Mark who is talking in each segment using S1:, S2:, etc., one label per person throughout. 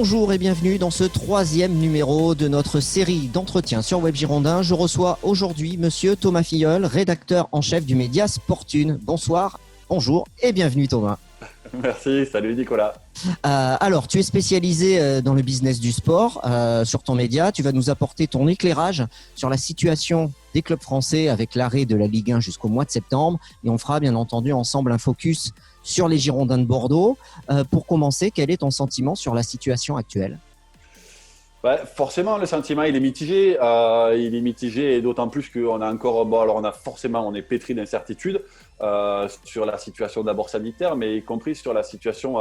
S1: Bonjour et bienvenue dans ce 3e numéro de notre série d'entretiens sur Web Girondin. Je reçois aujourd'hui monsieur Thomas Filleul, rédacteur en chef du média Sportune. Bonsoir, bonjour et bienvenue Thomas.
S2: Merci, salut Nicolas.
S1: Alors, tu es spécialisé dans le business du sport sur ton média. Tu vas nous apporter ton éclairage sur la situation des clubs français avec l'arrêt de la Ligue 1 jusqu'au mois de septembre. Et on fera bien entendu ensemble un focus sur les Girondins de Bordeaux. Pour commencer, quel est ton sentiment sur la situation actuelle ?
S2: Forcément, le sentiment il est mitigé. Il est mitigé et d'autant plus qu'on a encore, on est pétri d'incertitudes sur la situation d'abord sanitaire, mais y compris sur la situation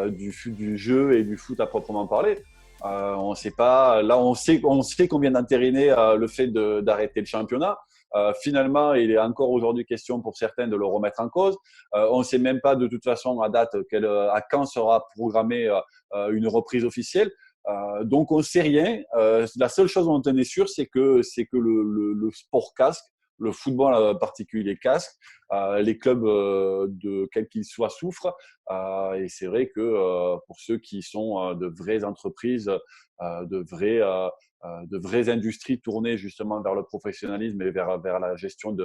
S2: du jeu et du foot à proprement parler. On ne sait pas. Là, on sait qu'on vient d'entériner le fait d'arrêter le championnat. Finalement, il est encore aujourd'hui question pour certains de le remettre en cause. On ne sait même pas de toute façon à date à quand sera programmée une reprise officielle. Donc on ne sait rien. La seule chose dont on est sûr, c'est que le sport casque, le football en particulier casque. Les clubs de quels qu'ils soient souffrent. Et c'est vrai que pour ceux qui sont de vraies entreprises, de vraies industries tournées justement vers le professionnalisme et vers la gestion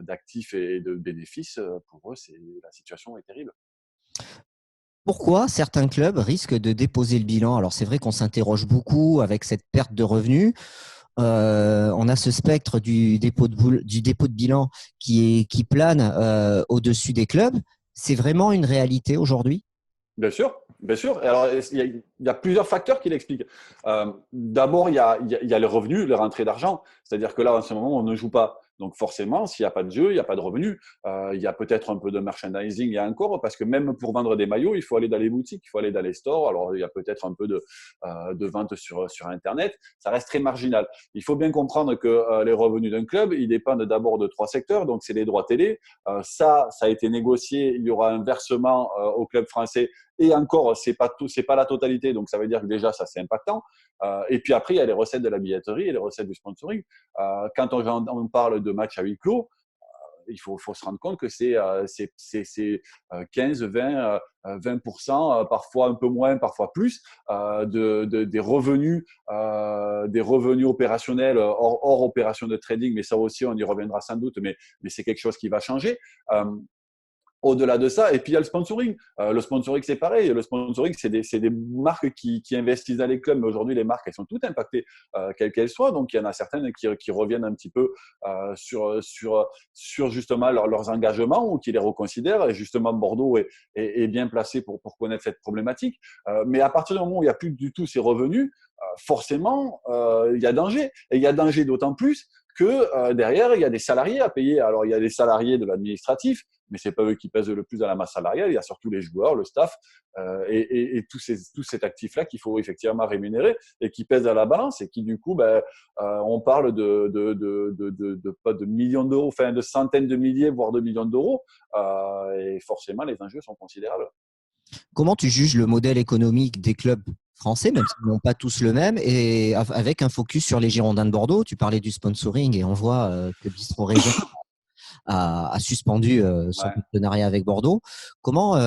S2: d'actifs et de bénéfices, pour eux, la situation est terrible.
S1: Pourquoi certains clubs risquent de déposer le bilan ? Alors, c'est vrai qu'on s'interroge beaucoup avec cette perte de revenus. On a ce spectre du dépôt de bilan qui plane au-dessus des clubs. C'est vraiment une réalité aujourd'hui ?
S2: Bien sûr, bien sûr. Alors, il y a plusieurs facteurs qui l'expliquent. D'abord, il y a les revenus, les rentrées d'argent. C'est-à-dire que là, en ce moment, on ne joue pas. Donc, forcément, s'il n'y a pas de jeu, il n'y a pas de revenus. Il y a peut-être un peu de merchandising, il y a encore, parce que même pour vendre des maillots, il faut aller dans les boutiques, il faut aller dans les stores. Alors, il y a peut-être un peu de vente sur Internet. Ça reste très marginal. Il faut bien comprendre que les revenus d'un club, ils dépendent d'abord de 3 secteurs. Donc, c'est les droits télé. Ça a été négocié. Il y aura un versement au club français. Et encore, c'est pas la totalité, donc ça veut dire que déjà ça c'est impactant. Et puis après, il y a les recettes de la billetterie et les recettes du sponsoring. Quand on parle de matchs à huis clos, il faut se rendre compte que c'est 15, 20, 20%, parfois un peu moins, parfois plus, des revenus opérationnels hors opération de trading. Mais ça aussi, on y reviendra sans doute, mais c'est quelque chose qui va changer. Au-delà de ça, et puis il y a le sponsoring. Le sponsoring, c'est pareil. Le sponsoring, c'est des marques qui investissent dans les clubs. Mais aujourd'hui, les marques, elles sont toutes impactées, quelles qu'elles soient. Donc, il y en a certaines qui reviennent un petit peu sur justement leurs engagements ou qui les reconsidèrent. Et justement, Bordeaux est bien placé pour connaître cette problématique. Mais à partir du moment où il n'y a plus du tout ces revenus, forcément, il y a danger. Et il y a danger d'autant plus que derrière, il y a des salariés à payer. Alors, il y a les salariés de l'administratif, mais c'est pas eux qui pèsent le plus dans la masse salariale. Il y a surtout les joueurs, le staff et tout cet actif-là qu'il faut effectivement rémunérer et qui pèse à la balance et qui du coup, on parle pas de millions d'euros, enfin de centaines de milliers, voire de millions d'euros. Et forcément, les enjeux sont considérables.
S1: Comment tu juges le modèle économique des clubs français, même s'ils n'ont pas tous le même, et avec un focus sur les Girondins de Bordeaux? Tu parlais du sponsoring et on voit que Bistro Région a suspendu son
S2: Ouais.
S1: partenariat avec Bordeaux. Comment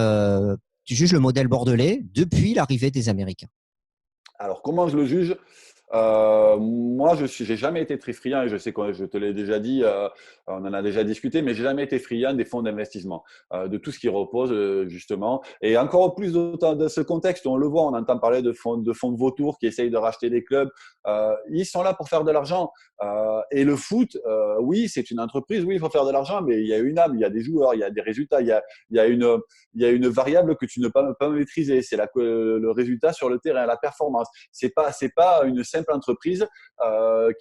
S1: tu juges le modèle bordelais depuis l'arrivée des Américains?
S2: Alors, comment je le juge? Moi, j'ai jamais été très friand et je sais que je te l'ai déjà dit, on en a déjà discuté, mais j'ai jamais été friand des fonds d'investissement, de tout ce qui repose justement. Et encore plus dans ce contexte où on le voit, on entend parler de fonds de vautours qui essayent de racheter des clubs. Ils sont là pour faire de l'argent. Et le foot, oui, c'est une entreprise, oui, il faut faire de l'argent, mais il y a une âme, il y a des joueurs, il y a des résultats, il y a une variable que tu ne peux pas maîtriser. C'est le résultat sur le terrain, la performance. C'est pas une simple entreprise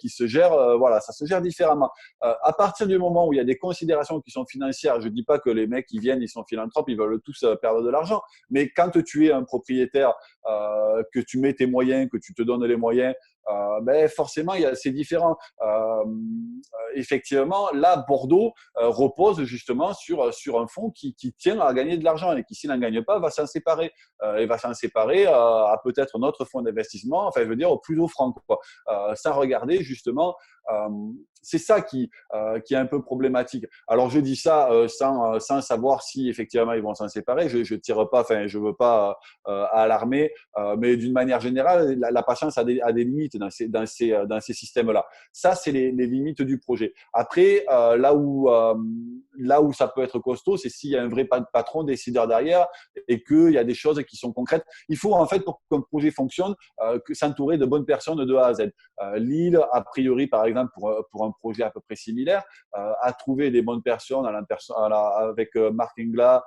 S2: qui se gère, voilà, ça se gère différemment. À partir du moment où il y a des considérations qui sont financières, je dis pas que les mecs qui viennent, ils sont philanthropes, ils veulent tous perdre de l'argent, mais quand tu es un propriétaire, que tu mets tes moyens, que tu te donnes les moyens ben forcément, c'est différent. Effectivement, là, Bordeaux repose justement sur un fonds qui tient à gagner de l'argent et qui, s'il n'en gagne pas, va s'en séparer. Et va s'en séparer à peut-être un autre fonds d'investissement, enfin, je veux dire, au plus offrant, quoi. Sans regarder justement, c'est ça qui est un peu problématique. Alors, je dis ça sans savoir si effectivement ils vont s'en séparer. Je tire pas, enfin, je veux pas alarmer, mais d'une manière générale, la patience a des limites dans ces systèmes-là. Ça, c'est les limites du projet. Après, là où ça peut être costaud, c'est s'il y a un vrai patron décideur derrière et qu'il y a des choses qui sont concrètes. Il faut en fait, pour qu'un projet fonctionne, s'entourer de bonnes personnes de A à Z. Lille, a priori, par exemple, pour un projet à peu près similaire, a trouvé des bonnes personnes avec Marc Ingla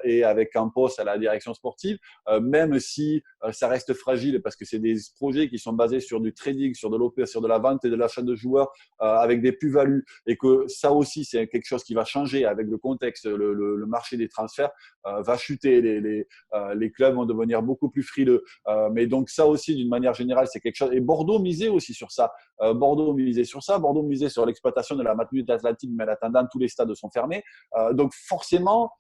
S2: et avec Campos à la direction sportive, même si ça reste fragile parce que c'est des projets qui sont basés sur du trading, sur de l'OP, sur de la vente et de l'achat de joueurs avec des plus-values, et que ça aussi, c'est quelque chose qui va changer avec le contexte, le marché des transferts va chuter, les clubs vont devenir beaucoup plus frileux. Mais donc ça aussi, d'une manière générale, c'est quelque chose. Et Bordeaux misait aussi sur ça. Bordeaux misait sur l'exploitation de la Matmut Atlantique, mais en attendant, tous les stades sont fermés. Donc forcément,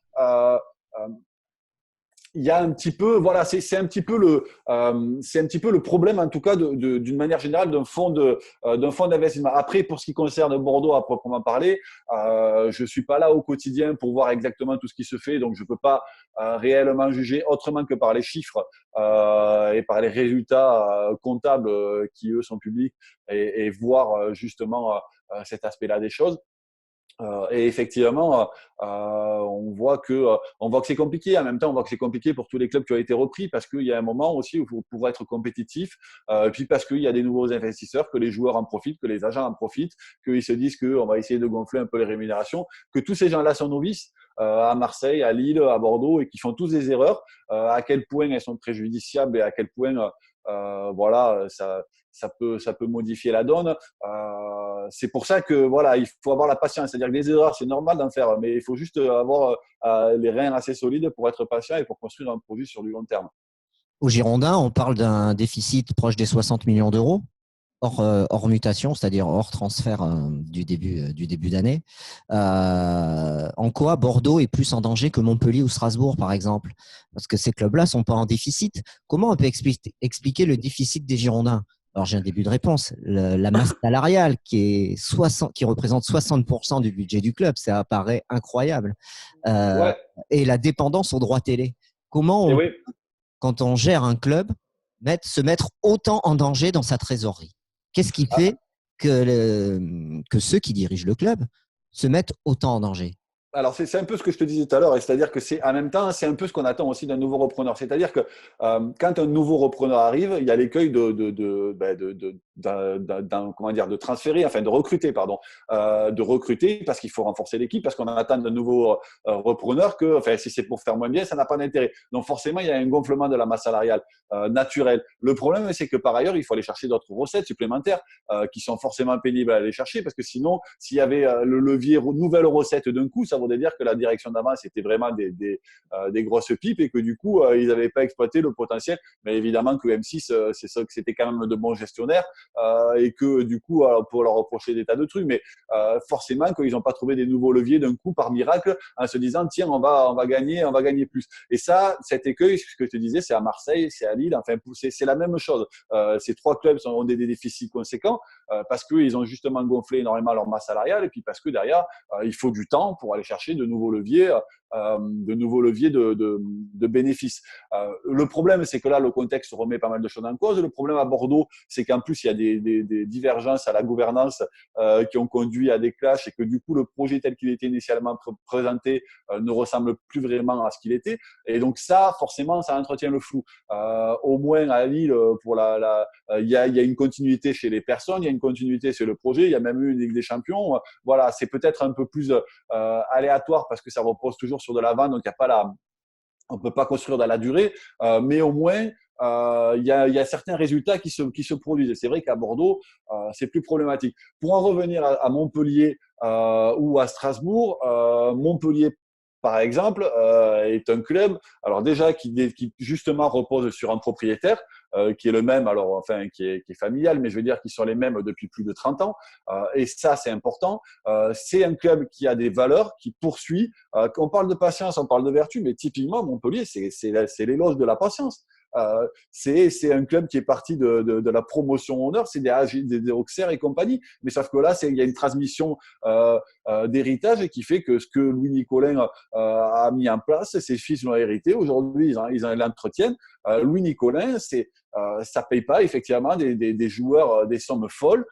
S2: il y a un petit peu, voilà, c'est un petit peu le problème, en tout cas, d'une manière générale, d'un fonds d'investissement. Après, pour ce qui concerne Bordeaux à proprement parler, je suis pas là au quotidien pour voir exactement tout ce qui se fait, donc je peux pas réellement juger autrement que par les chiffres et par les résultats comptables qui eux sont publics, et voir justement cet aspect-là des choses. Et effectivement, on voit que c'est compliqué. En même temps, on voit que c'est compliqué pour tous les clubs qui ont été repris, parce qu'il y a un moment aussi où il faut pouvoir être compétitif, puis parce qu'il y a des nouveaux investisseurs, que les joueurs en profitent, que les agents en profitent, qu'ils se disent qu'on va essayer de gonfler un peu les rémunérations, que tous ces gens-là sont novices à Marseille, à Lille, à Bordeaux, et qui font tous des erreurs. À quel point elles sont préjudiciables et à quel point voilà, ça peut modifier la donne. C'est pour ça que voilà, il faut avoir la patience. C'est-à-dire que des erreurs, c'est normal d'en faire, mais il faut juste avoir les reins assez solides pour être patient et pour construire un projet sur du long terme.
S1: Au Girondin, on parle d'un déficit proche des 60 millions d'euros, hors mutation, c'est-à-dire hors transfert du début d'année. En quoi Bordeaux est plus en danger que Montpellier ou Strasbourg, par exemple? Parce que ces clubs-là ne sont pas en déficit. Comment on peut expliquer le déficit des Girondins? Alors, j'ai un début de réponse. La masse salariale qui représente 60% du budget du club, ça apparaît incroyable.
S2: Ouais,
S1: Et la dépendance aux droits télé. Comment
S2: et
S1: on,
S2: oui.
S1: quand on gère un club, se mettre autant en danger dans sa trésorerie? Qu'est-ce qui
S2: Ah,
S1: fait que ceux qui dirigent le club se mettent autant en danger?
S2: Alors, c'est un peu ce que je te disais tout à l'heure, et c'est-à-dire que c'est en même temps, c'est un peu ce qu'on attend aussi d'un nouveau repreneur. C'est-à-dire que quand un nouveau repreneur arrive, il y a l'écueil comment dire, de transférer, enfin de recruter, pardon, de recruter parce qu'il faut renforcer l'équipe, parce qu'on attend d'un nouveau repreneur que, enfin, si c'est pour faire moins bien, ça n'a pas d'intérêt. Donc forcément, il y a un gonflement de la masse salariale naturelle. Le problème, c'est que par ailleurs, il faut aller chercher d'autres recettes supplémentaires qui sont forcément pénibles à aller chercher, parce que sinon, s'il y avait le levier nouvelle recette d'un coup, ça voudrait dire que la direction d'avant, c'était vraiment des grosses pipes, et que du coup, ils n'avaient pas exploité le potentiel. Mais évidemment que M6, c'est ça, que c'était quand même de bons gestionnaires, et que du coup, pour leur reprocher des tas de trucs, mais forcément qu'ils n'ont pas trouvé des nouveaux leviers d'un coup par miracle en se disant tiens, on va gagner plus. Et ça, cet écueil, ce que je te disais, c'est à Marseille, c'est à Lille, enfin c'est la même chose. Ces trois clubs ont des déficits conséquents parce qu'ils ont justement gonflé énormément leur masse salariale, et puis parce que derrière, il faut du temps pour aller chercher de nouveaux leviers de bénéfices. Le problème, c'est que là, le contexte remet pas mal de choses en cause. Le problème à Bordeaux, c'est qu'en plus, il y a des divergences à la gouvernance qui ont conduit à des clashs, et que du coup, le projet tel qu'il était initialement présenté ne ressemble plus vraiment à ce qu'il était. Et donc ça, forcément, ça entretient le flou. Au moins à Lille, il y a une continuité chez les personnes, il y a une continuité sur le projet, il y a même eu une Ligue des Champions. Voilà, c'est peut-être un peu plus aléatoire parce que ça repose toujours sur de la vente, donc il y a pas on ne peut pas construire dans la durée, mais au moins il y a certains résultats qui se produisent. Et c'est vrai qu'à Bordeaux, c'est plus problématique. Pour en revenir à Montpellier ou à Strasbourg, Montpellier par exemple, est un club, alors déjà qui justement repose sur un propriétaire qui est le même, alors enfin qui est familial, mais je veux dire qui sont les mêmes depuis plus de 30 ans. Et ça, c'est important. C'est un club qui a des valeurs, qui poursuit. On parle de patience, on parle de vertu, mais typiquement Montpellier, c'est l'éloge de la patience. C'est un club qui est parti de la promotion honneur, c'est des Auxerre et compagnie. Mais sauf que là, il y a une transmission d'héritage qui fait que ce que Louis Nicolin a mis en place, ses fils l'ont hérité. Aujourd'hui, ils l'entretiennent. Louis Nicolin, ça paye pas effectivement des joueurs des sommes folles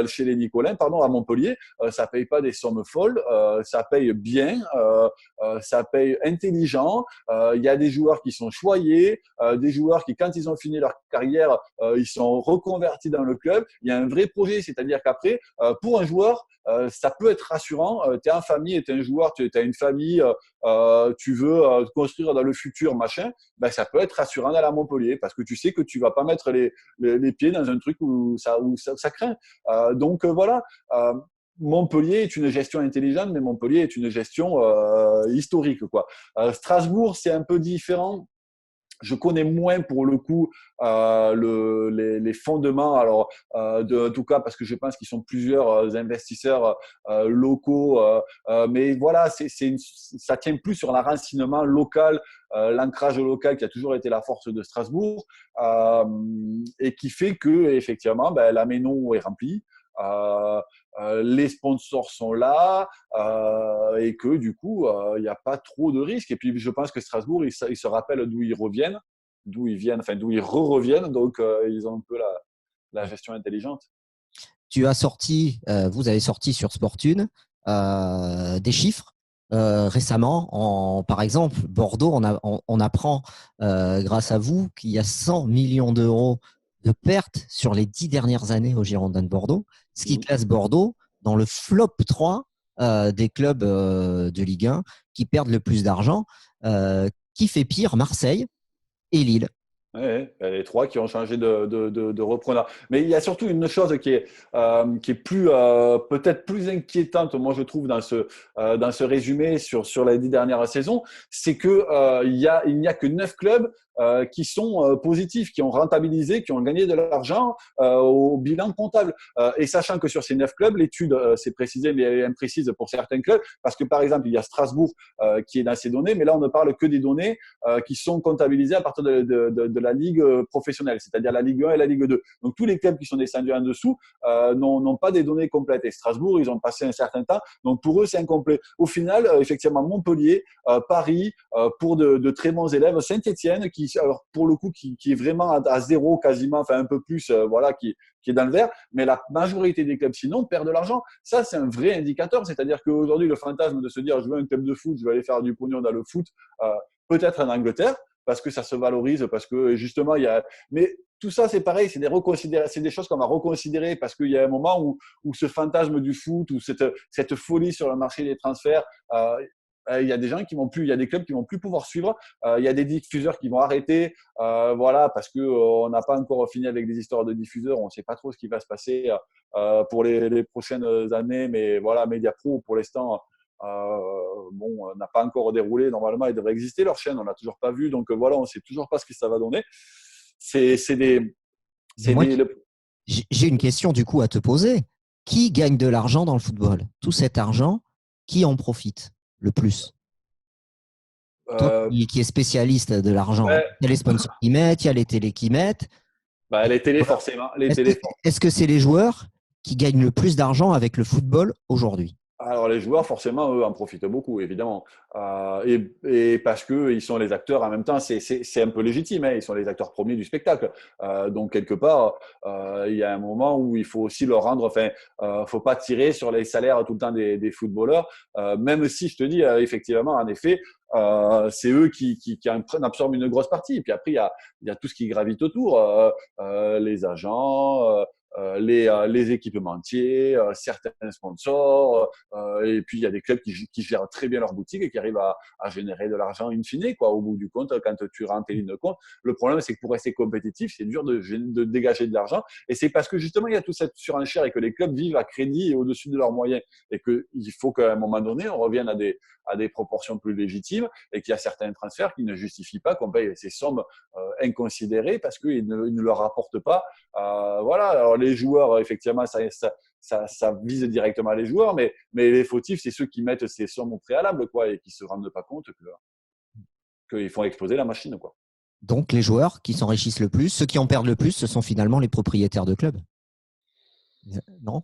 S2: chez les Nicolins, pardon, à Montpellier. Ça paye pas des sommes folles, ça paye bien, ça paye intelligent. Il y a des joueurs qui sont choyés, des joueurs qui, quand ils ont fini leur carrière, ils sont reconvertis dans le club. Il y a un vrai projet, c'est-à-dire qu'après, pour un joueur, ça peut être rassurant. Tu es en famille, tu es un joueur, tu as une famille, tu veux construire dans le futur, machin. Ben, ça peut être rassurant d'aller à Montpellier parce que tu sais que tu vas pas mettre les pieds dans un truc où ça craint. Voilà. Montpellier est une gestion intelligente, mais Montpellier est une gestion historique, quoi. Strasbourg, c'est un peu différent. Je connais moins pour le coup les fondements, alors en tout cas parce que je pense qu'ils sont plusieurs investisseurs locaux, mais voilà, ça tient plus sur l'enracinement local, l'ancrage local qui a toujours été la force de Strasbourg et qui fait que effectivement, la Ménon est remplie. Les sponsors sont là et que du coup, il n'y a pas trop de risques. Et puis, je pense que Strasbourg, ils se rappellent d'où ils reviennent, d'où ils reviennent. Donc, ils ont un peu la gestion intelligente.
S1: Vous avez sorti sur Sportune des chiffres récemment. Par exemple, Bordeaux, on apprend grâce à vous qu'il y a 100 millions d'euros de pertes sur les 10 dernières années au Girondins de Bordeaux, ce qui classe Bordeaux dans le flop 3 des clubs de Ligue 1 qui perdent le plus d'argent. Qui fait pire? Marseille et Lille.
S2: Ouais, les trois qui ont changé de repreneur. Mais il y a surtout une chose qui est plus peut-être plus inquiétante, moi je trouve dans ce résumé sur les 10 dernières saisons, c'est que il n'y a que 9 clubs qui sont positifs, qui ont rentabilisé, qui ont gagné de l'argent au bilan comptable. Et sachant que sur ces 9 clubs, l'étude c'est précisé mais elle est imprécise pour certains clubs, parce que par exemple il y a Strasbourg qui est dans ces données, mais là on ne parle que des données qui sont comptabilisées à partir de la ligue professionnelle, c'est-à-dire la Ligue 1 et la Ligue 2. Donc tous les clubs qui sont descendus en dessous n'ont pas des données complètes. Et Strasbourg, ils ont passé un certain temps, donc pour eux c'est incomplet. Au final, effectivement, Montpellier, Paris, pour de très bons élèves, Saint-Étienne, alors pour le coup, qui est vraiment à zéro quasiment, enfin un peu plus, voilà, qui est dans le vert, mais la majorité des clubs sinon perdent de l'argent. Ça, c'est un vrai indicateur, c'est-à-dire qu'aujourd'hui, le fantasme de se dire je veux un club de foot, je vais aller faire du pognon dans le foot, peut-être en Angleterre, parce que ça se valorise, parce que justement, Mais tout ça, c'est pareil, c'est des choses qu'on va reconsidérer parce qu'il y a un moment où ce fantasme du foot, ou cette folie sur le marché des transferts, il y a des gens qui vont plus, il y a des clubs qui vont plus pouvoir suivre. Il y a des diffuseurs qui vont arrêter, voilà, parce que on n'a pas encore fini avec des histoires de diffuseurs. On ne sait pas trop ce qui va se passer pour les prochaines années, mais voilà, Mediapro pour l'instant. N'a pas encore déroulé. Normalement, ils devraient exister leur chaîne. On l'a toujours pas vu. Donc voilà, on sait toujours pas ce que ça va donner.
S1: J'ai une question du coup à te poser. Qui gagne de l'argent dans le football? Tout cet argent, qui en profite le plus? Toi qui es spécialiste de l'argent, il y a les sponsors qui mettent, il y a les télés qui mettent.
S2: Les télés, forcément.
S1: Est-ce que c'est les joueurs qui gagnent le plus d'argent avec le football aujourd'hui?
S2: Alors les joueurs, forcément, eux, en profitent beaucoup, évidemment. Et parce qu'ils sont les acteurs en même temps, c'est un peu légitime, hein, ils sont les acteurs premiers du spectacle. Donc, quelque part, il y a un moment où il faut aussi leur rendre… Enfin, faut pas tirer sur les salaires tout le temps des footballeurs, même si, je te dis, effectivement, en effet, c'est eux qui absorbent une grosse partie. Et puis après, il y a tout ce qui gravite autour, les agents, les équipementiers, certains sponsors, et puis il y a des clubs qui gèrent très bien leur boutique et qui arrivent à générer de l'argent in fine, quoi, au bout du compte, quand tu rentres tes lignes de compte. Le problème, c'est que pour rester compétitif, c'est dur de dégager de l'argent, et c'est parce que justement, il y a toute cette surenchère et que les clubs vivent à crédit et au-dessus de leurs moyens, et qu'il faut qu'à un moment donné, on revienne à des proportions plus légitimes, et qu'il y a certains transferts qui ne justifient pas qu'on paye ces sommes inconsidérées parce qu'ils ne leur apportent pas. Voilà, alors les joueurs, effectivement, ça vise directement les joueurs, mais les fautifs, c'est ceux qui mettent ces sommes au préalable, quoi, et qui se rendent pas compte qu'ils font exploser la machine, quoi.
S1: Donc, les joueurs qui s'enrichissent le plus, ceux qui en perdent le plus, ce sont finalement les propriétaires de clubs. Non?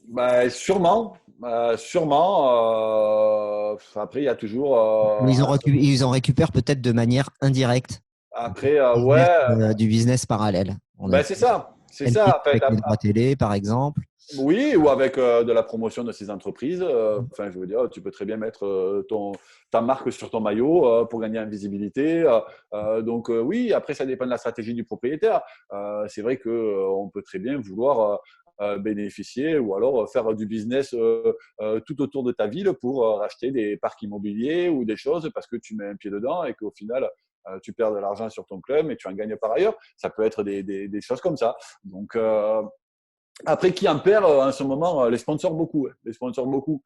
S2: Bah, sûrement. Après, il y a toujours.
S1: Ils en récupèrent peut-être de manière indirecte.
S2: Après, ouais.
S1: Du business parallèle. On a
S2: C'est ça. C'est
S1: NT
S2: ça. En fait,
S1: avec les droits télé, par exemple.
S2: oui, ou avec de la promotion de ces entreprises. Enfin, je veux dire, tu peux très bien mettre ta marque sur ton maillot pour gagner en visibilité. Donc, oui, après, ça dépend de la stratégie du propriétaire. C'est vrai qu'on peut très bien vouloir bénéficier ou alors faire du business tout autour de ta ville pour racheter des parcs immobiliers ou des choses parce que tu mets un pied dedans et qu'au final, tu perds de l'argent sur ton club et tu en gagnes par ailleurs. Ça peut être des choses comme ça. Donc, après, qui en perd en ce moment? Les sponsors beaucoup. Les sponsors beaucoup.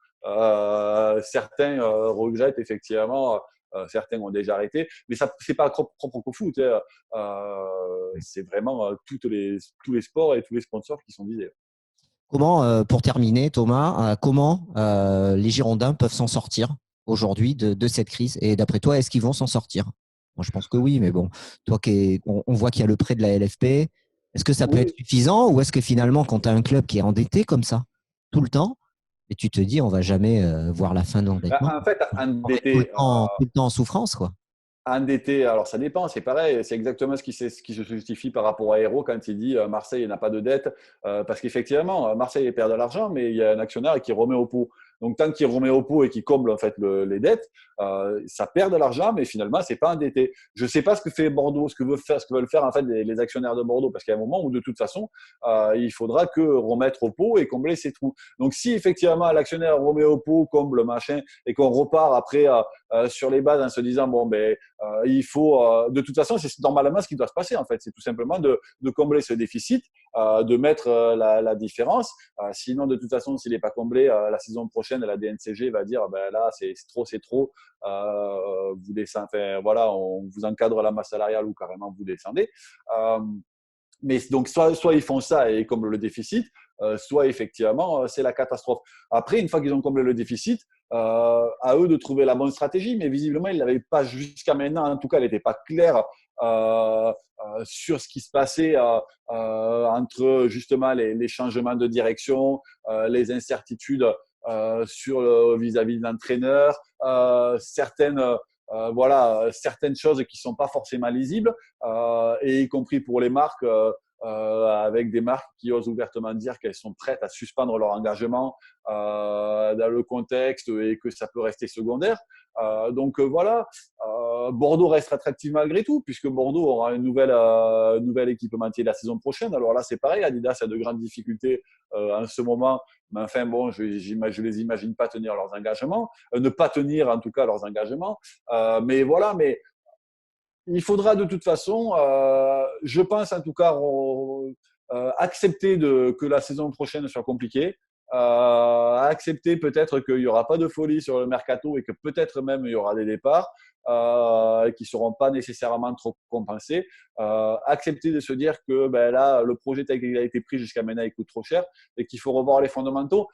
S2: Certains regrettent effectivement. Certains ont déjà arrêté, mais ça c'est pas propre qu'au foot. C'est vraiment tous les sports et tous les sponsors qui sont visés.
S1: Comment, pour terminer, Thomas, comment les Girondins peuvent s'en sortir aujourd'hui de cette crise? Et d'après toi, est-ce qu'ils vont s'en sortir? Moi, je pense que oui, mais bon, toi, on voit qu'il y a le prêt de la LFP. Est-ce que ça peut
S2: Oui.
S1: être suffisant ou est-ce que finalement, quand tu as un club qui est endetté comme ça, tout le temps, et tu te dis, on va jamais voir la fin de l'endettement,
S2: En fait,
S1: tout
S2: endetté,
S1: le temps en souffrance, quoi.
S2: endetté, alors ça dépend, c'est pareil, c'est exactement ce qui se justifie par rapport à Hérault quand il dit Marseille n'a pas de dette, parce qu'effectivement, Marseille perd de l'argent, mais il y a un actionnaire qui remet au pot. Donc tant qu'il remet au pot et qu'il comble en fait les dettes, ça perd de l'argent, mais finalement c'est pas endetté. Je sais pas ce que fait Bordeaux, ce que veulent faire en fait les actionnaires de Bordeaux, parce qu'il y a un moment où de toute façon il faudra que remettre au pot et combler ces trous. Donc si effectivement l'actionnaire remet au pot, comble machin, et qu'on repart après sur les bases en se disant bon ben il faut, de toute façon, c'est normalement ce qui doit se passer en fait. C'est tout simplement de combler ce déficit, de mettre la différence. Sinon, de toute façon, s'il n'est pas comblé, la saison prochaine, la DNCG va dire ben là, c'est trop. Vous descendez, enfin, voilà, on vous encadre la masse salariale ou carrément vous descendez. Mais donc, soit ils font ça et ils comblent le déficit, soit effectivement, c'est la catastrophe. Après, une fois qu'ils ont comblé le déficit, à eux de trouver la bonne stratégie, mais visiblement, ils ne l'avaient pas jusqu'à maintenant. En tout cas, elle n'était pas claire sur ce qui se passait entre justement les changements de direction, les incertitudes vis-à-vis de l'entraîneur, certaines choses qui sont pas forcément lisibles, et y compris pour les marques, avec des marques qui osent ouvertement dire qu'elles sont prêtes à suspendre leur engagement dans le contexte et que ça peut rester secondaire. Donc voilà, Bordeaux reste attractif malgré tout, puisque Bordeaux aura une nouvelle équipementier la saison prochaine. Alors là, c'est pareil, Adidas a de grandes difficultés en ce moment, mais enfin bon, je les imagine pas tenir leurs engagements, ne pas tenir en tout cas leurs engagements. Mais voilà, mais il faudra de toute façon, je pense en tout cas, accepter que la saison prochaine soit compliquée, accepter peut-être qu'il n'y aura pas de folie sur le mercato et que peut-être même il y aura des départs qui ne seront pas nécessairement trop compensés. Accepter de se dire que ben là, le projet tel qu'il a été pris jusqu'à maintenant, il coûte trop cher et qu'il faut revoir les fondamentaux.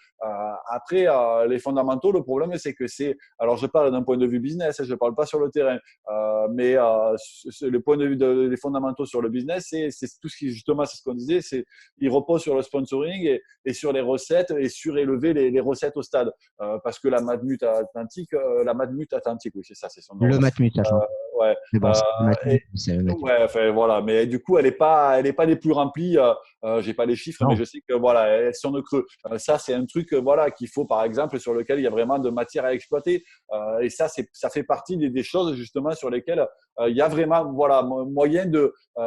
S2: Après, les fondamentaux, le problème, c'est que alors je parle d'un point de vue business, je ne parle pas sur le terrain, mais le point de vue des fondamentaux sur le business, c'est tout ce qui, justement, c'est ce qu'on disait, il repose sur le sponsoring et sur les recettes et surélever les recettes au stade. Parce que la Matmut Atlantique, oui, c'est ça, c'est son nom.
S1: Le Matmut, ça change.
S2: Ouais.
S1: Mais bon, c'est le Matmut.
S2: Ouais, enfin, voilà. Mais du coup, elle est pas les plus remplies. J'ai pas les chiffres,
S1: Non.
S2: mais je sais que voilà, elles sont de creux. Ça, c'est un truc, voilà, qu'il faut, par exemple, sur lequel il y a vraiment de matière à exploiter. Et ça fait partie des choses justement sur lesquelles il y a vraiment moyen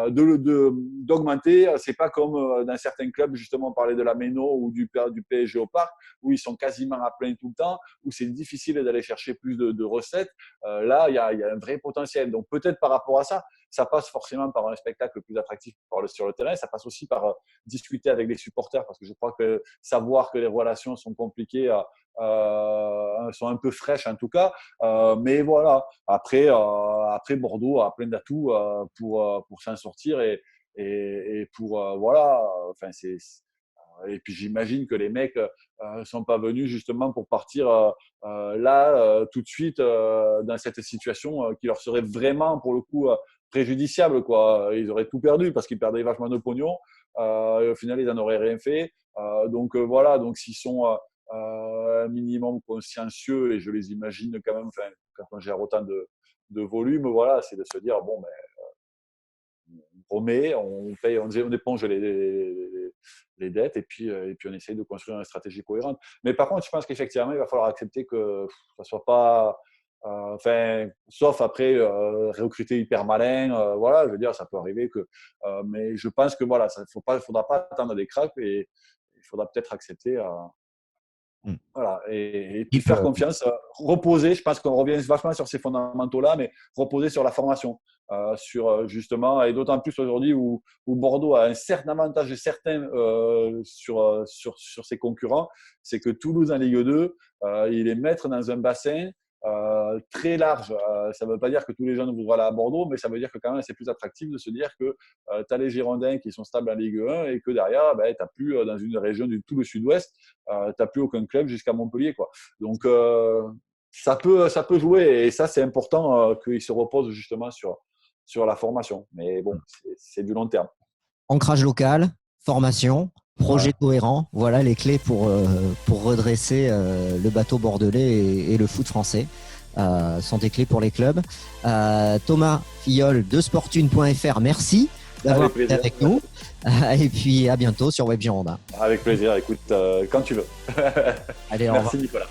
S2: d'augmenter. C'est pas comme dans certains clubs, justement, on parlait de la Méno ou du PSG au Parc, où ils sont quasiment à plein tout le temps, où c'est difficile d'aller chercher plus de recettes. Là, il y a un vrai potentiel. Donc peut-être par rapport à ça, ça passe forcément par un spectacle plus attractif sur le terrain. Ça passe aussi par discuter avec les supporters, parce que je crois que savoir que les relations sont compliquées, sont un peu fraîches en tout cas. Mais voilà, après Bordeaux a plein d'atouts pour s'en sortir et pour voilà. Enfin, et puis j'imagine que les mecs sont pas venus justement pour partir là tout de suite dans cette situation qui leur serait vraiment pour le coup préjudiciable, quoi. Ils auraient tout perdu parce qu'ils perdraient vachement de pognon. Et au final, ils n'en auraient rien fait. Donc voilà, donc s'ils sont un minimum consciencieux, et je les imagine quand même, enfin, quand on gère autant de volume, voilà, c'est de se dire bon, ben, on remet, on paye, on éponge les dettes et puis on essaye de construire une stratégie cohérente. Mais par contre, je pense qu'effectivement, il va falloir accepter que ça soit pas, enfin, sauf après recruter hyper malin, voilà, je veux dire, ça peut arriver que, mais je pense que voilà, ça faudra pas attendre des cracks et il faudra peut-être accepter. Voilà, et puis faire confiance, reposer. Je pense qu'on revient vachement sur ces fondamentaux-là, mais reposer sur la formation, sur justement, et d'autant plus aujourd'hui où Bordeaux a un certain avantage certain sur ses concurrents, c'est que Toulouse en Ligue 2, il est maître dans un bassin très large. Ça ne veut pas dire que tous les jeunes voudront aller à Bordeaux, mais ça veut dire que quand même c'est plus attractif de se dire que tu as les Girondins qui sont stables en Ligue 1 et que derrière, tu n'as plus dans une région du tout le sud-ouest, tu n'as plus aucun club jusqu'à Montpellier, quoi. Donc ça peut jouer, et ça c'est important qu'il se repose justement sur la formation. Mais bon, c'est du long terme.
S1: Ancrage local, formation, projet cohérent, voilà les clés pour redresser le bateau bordelais et le foot français. Sont des clés pour les clubs. Thomas Filleul de sportune.fr, merci d'avoir été avec nous. Et puis à bientôt sur Web Girondin.
S2: Avec plaisir, écoute, quand tu veux.
S1: Allez,
S2: merci Nicolas.